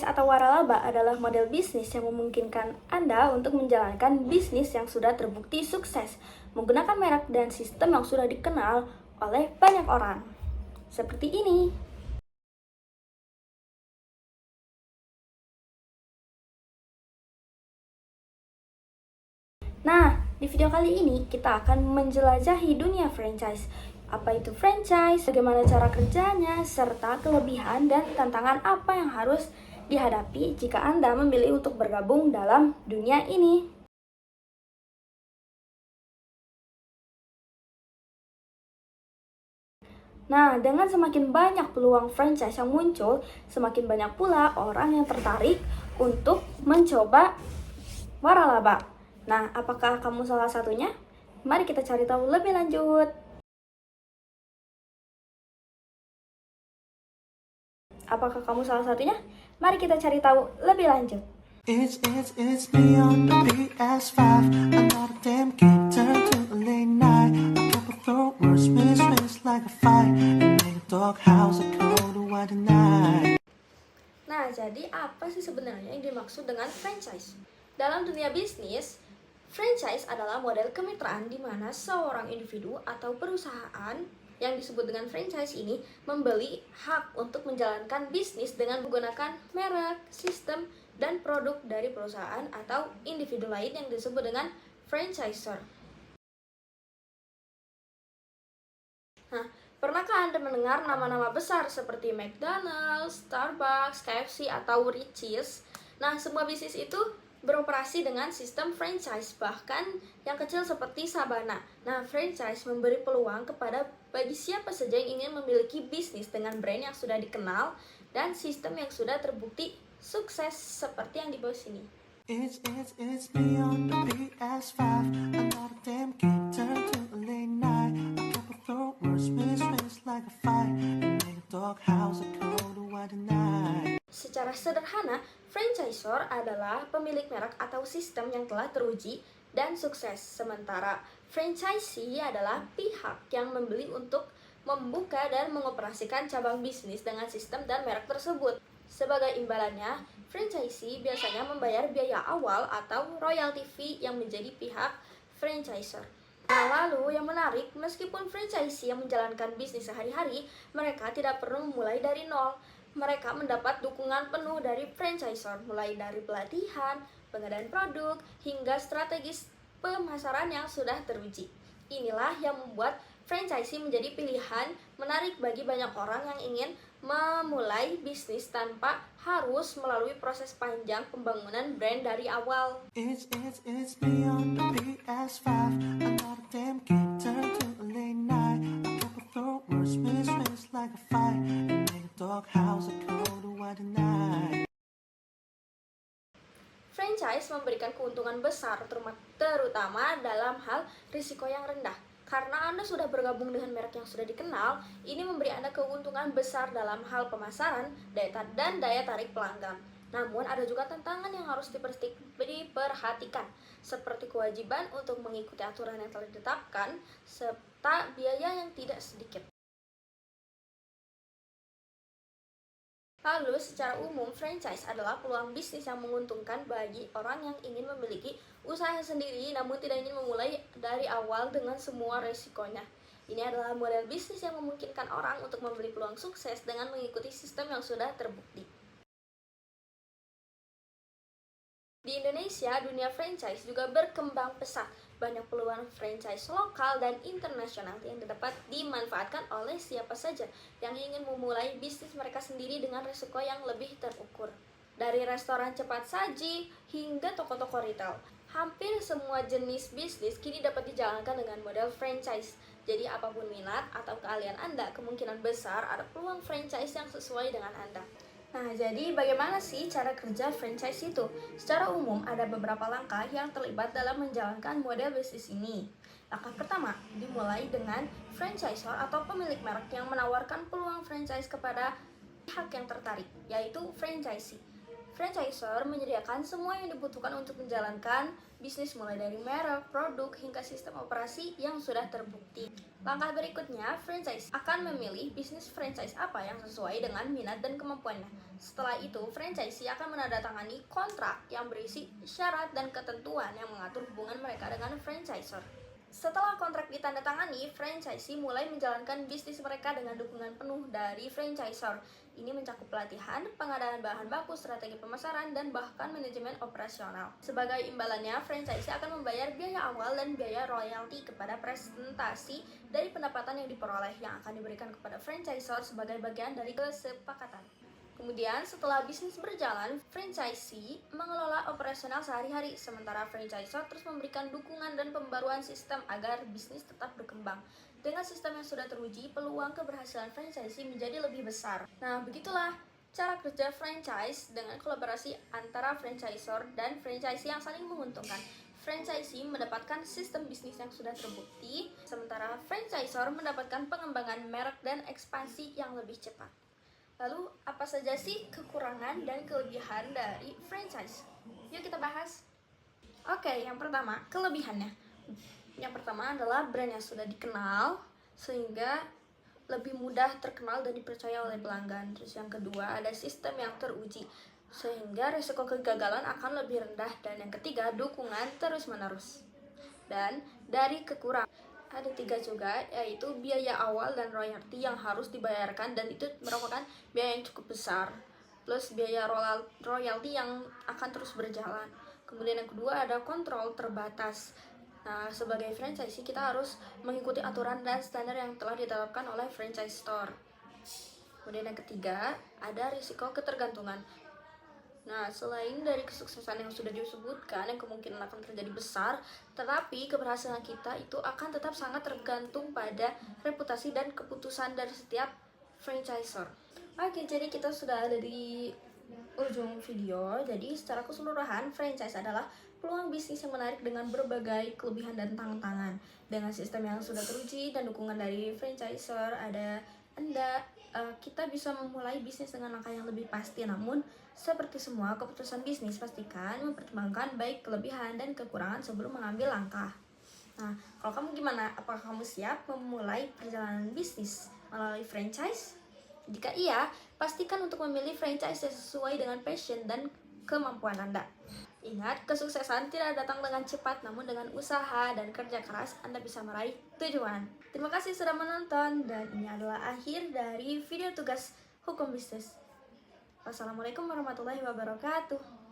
Franchise atau waralaba adalah model bisnis yang memungkinkan Anda untuk menjalankan bisnis yang sudah terbukti sukses, menggunakan merek dan sistem yang sudah dikenal oleh banyak orang. Seperti ini. Nah, di video kali ini kita akan menjelajahi dunia franchise. Apa itu franchise, bagaimana cara kerjanya, serta kelebihan dan tantangan apa yang harus dihadapi jika Anda memilih untuk bergabung dalam dunia ini. Nah, dengan semakin banyak peluang franchise yang muncul, semakin banyak pula orang yang tertarik untuk mencoba waralaba. Nah, apakah kamu salah satunya? Mari kita cari tahu lebih lanjut. Apakah kamu salah satunya? Mari kita cari tahu lebih lanjut. It's me on the PS5. Another damn game turned to a late night. A couple throw words, miss like a fight. And make a doghouse a cold weather night. Nah, jadi apa sih sebenarnya yang dimaksud dengan franchise? Dalam dunia bisnis, franchise adalah model kemitraan di mana seorang individu atau perusahaan yang disebut dengan franchise ini membeli hak untuk menjalankan bisnis dengan menggunakan merek, sistem, dan produk dari perusahaan atau individu lain yang disebut dengan franchisor. Nah, pernahkah Anda mendengar nama-nama besar seperti McDonald's, Starbucks, KFC, atau Richeese? Nah, semua bisnis itu beroperasi dengan sistem franchise, bahkan yang kecil seperti Sabana. Nah, franchise memberi peluang kepada bagi siapa saja yang ingin memiliki bisnis dengan brand yang sudah dikenal dan sistem yang sudah terbukti sukses seperti yang di bawah sini. It's me on the PS5. Another damn game turned to a late night. A couple throw words, miss like a fight. And make a doghouse a cold weather night. Secara sederhana, franchisor adalah pemilik merek atau sistem yang telah teruji dan sukses. Sementara franchisee adalah pihak yang membeli untuk membuka dan mengoperasikan cabang bisnis dengan sistem dan merek tersebut. Sebagai imbalannya, franchisee biasanya membayar biaya awal atau royalty fee yang menjadi pihak franchisor. Nah, lalu yang menarik, meskipun franchisee yang menjalankan bisnis sehari-hari, mereka tidak perlu memulai dari nol. Mereka mendapat dukungan penuh dari franchisor, mulai dari pelatihan, pengadaan produk, hingga strategis pemasaran yang sudah teruji. Inilah yang membuat franchisee menjadi pilihan menarik bagi banyak orang yang ingin memulai bisnis tanpa harus melalui proses panjang pembangunan brand dari awal. It's me on the PS5. Another damn game turned to a late night. A couple throw words, miss like a fight. And make a doghouse a cold weather night. Franchise memberikan keuntungan besar terutama dalam hal risiko yang rendah. Karena Anda sudah bergabung dengan merek yang sudah dikenal, ini memberi Anda keuntungan besar dalam hal pemasaran, dan daya tarik pelanggan. Namun ada juga tantangan yang harus diperhatikan, seperti kewajiban untuk mengikuti aturan yang telah ditetapkan, serta biaya yang tidak sedikit. Lalu, secara umum, franchise adalah peluang bisnis yang menguntungkan bagi orang yang ingin memiliki usaha sendiri namun tidak ingin memulai dari awal dengan semua resikonya. Ini adalah model bisnis yang memungkinkan orang untuk membeli peluang sukses dengan mengikuti sistem yang sudah terbukti. Di Indonesia, dunia franchise juga berkembang pesat. Banyak peluang franchise lokal dan internasional yang dapat dimanfaatkan oleh siapa saja yang ingin memulai bisnis mereka sendiri dengan risiko yang lebih terukur. Dari restoran cepat saji hingga toko-toko retail, hampir semua jenis bisnis kini dapat dijalankan dengan model franchise. Jadi apapun minat atau keahlian Anda, kemungkinan besar ada peluang franchise yang sesuai dengan Anda. Nah, jadi bagaimana sih cara kerja franchise itu? Secara umum, ada beberapa langkah yang terlibat dalam menjalankan model bisnis ini. Langkah pertama, dimulai dengan franchisor atau pemilik merek yang menawarkan peluang franchise kepada pihak yang tertarik, yaitu franchisee. Franchisor menyediakan semua yang dibutuhkan untuk menjalankan bisnis mulai dari merek, produk, hingga sistem operasi yang sudah terbukti. Langkah berikutnya, franchise akan memilih bisnis franchise apa yang sesuai dengan minat dan kemampuannya. Setelah itu, franchisee akan menandatangani kontrak yang berisi syarat dan ketentuan yang mengatur hubungan mereka dengan franchisor. Setelah kontrak ditandatangani, franchisee mulai menjalankan bisnis mereka dengan dukungan penuh dari franchisor. Ini mencakup pelatihan, pengadaan bahan baku, strategi pemasaran, dan bahkan manajemen operasional. Sebagai imbalannya, franchisee akan membayar biaya awal dan biaya royalti kepada presentasi dari pendapatan yang diperoleh yang akan diberikan kepada franchisor sebagai bagian dari kesepakatan. Kemudian, setelah bisnis berjalan, franchisee mengelola operasional sehari-hari, sementara franchisor terus memberikan dukungan dan pembaruan sistem agar bisnis tetap berkembang. Dengan sistem yang sudah teruji, peluang keberhasilan franchisee menjadi lebih besar. Nah, begitulah cara kerja franchise dengan kolaborasi antara franchisor dan franchisee yang saling menguntungkan. Franchisee mendapatkan sistem bisnis yang sudah terbukti, sementara franchisor mendapatkan pengembangan merek dan ekspansi yang lebih cepat. Lalu, apa saja sih kekurangan dan kelebihan dari franchise? Yuk kita bahas. Oke, yang pertama, kelebihannya. Yang pertama adalah brand yang sudah dikenal, sehingga lebih mudah terkenal dan dipercaya oleh pelanggan. Terus yang kedua, ada sistem yang teruji, sehingga risiko kegagalan akan lebih rendah. Dan yang ketiga, dukungan terus-menerus. Dan dari kekurangan, ada 3 juga, yaitu biaya awal dan royalti yang harus dibayarkan, dan itu merupakan biaya yang cukup besar, plus biaya royalti yang akan terus berjalan. Kemudian yang kedua ada kontrol terbatas. Nah, sebagai franchisee kita harus mengikuti aturan dan standar yang telah ditetapkan oleh franchise store. Kemudian yang ketiga ada risiko ketergantungan. Nah, selain dari kesuksesan yang sudah disebutkan yang kemungkinan akan terjadi besar, tetapi keberhasilan kita itu akan tetap sangat tergantung pada reputasi dan keputusan dari setiap franchisor. Oke, jadi kita sudah ada di ujung video. Jadi secara keseluruhan, franchise adalah peluang bisnis yang menarik dengan berbagai kelebihan dan tantangan. Dengan sistem yang sudah teruji dan dukungan dari franchisor, kita bisa memulai bisnis dengan langkah yang lebih pasti. Namun, seperti semua keputusan bisnis, pastikan mempertimbangkan baik kelebihan dan kekurangan sebelum mengambil langkah. Nah, kalau kamu gimana? Apakah kamu siap memulai perjalanan bisnis melalui franchise? Jika iya, pastikan untuk memilih franchise yang sesuai dengan passion dan kemampuan Anda. Ingat, kesuksesan tidak datang dengan cepat, namun dengan usaha dan kerja keras Anda bisa meraih tujuan. Terima kasih sudah menonton, dan ini adalah akhir dari video tugas hukum bisnis. Wassalamualaikum warahmatullahi wabarakatuh.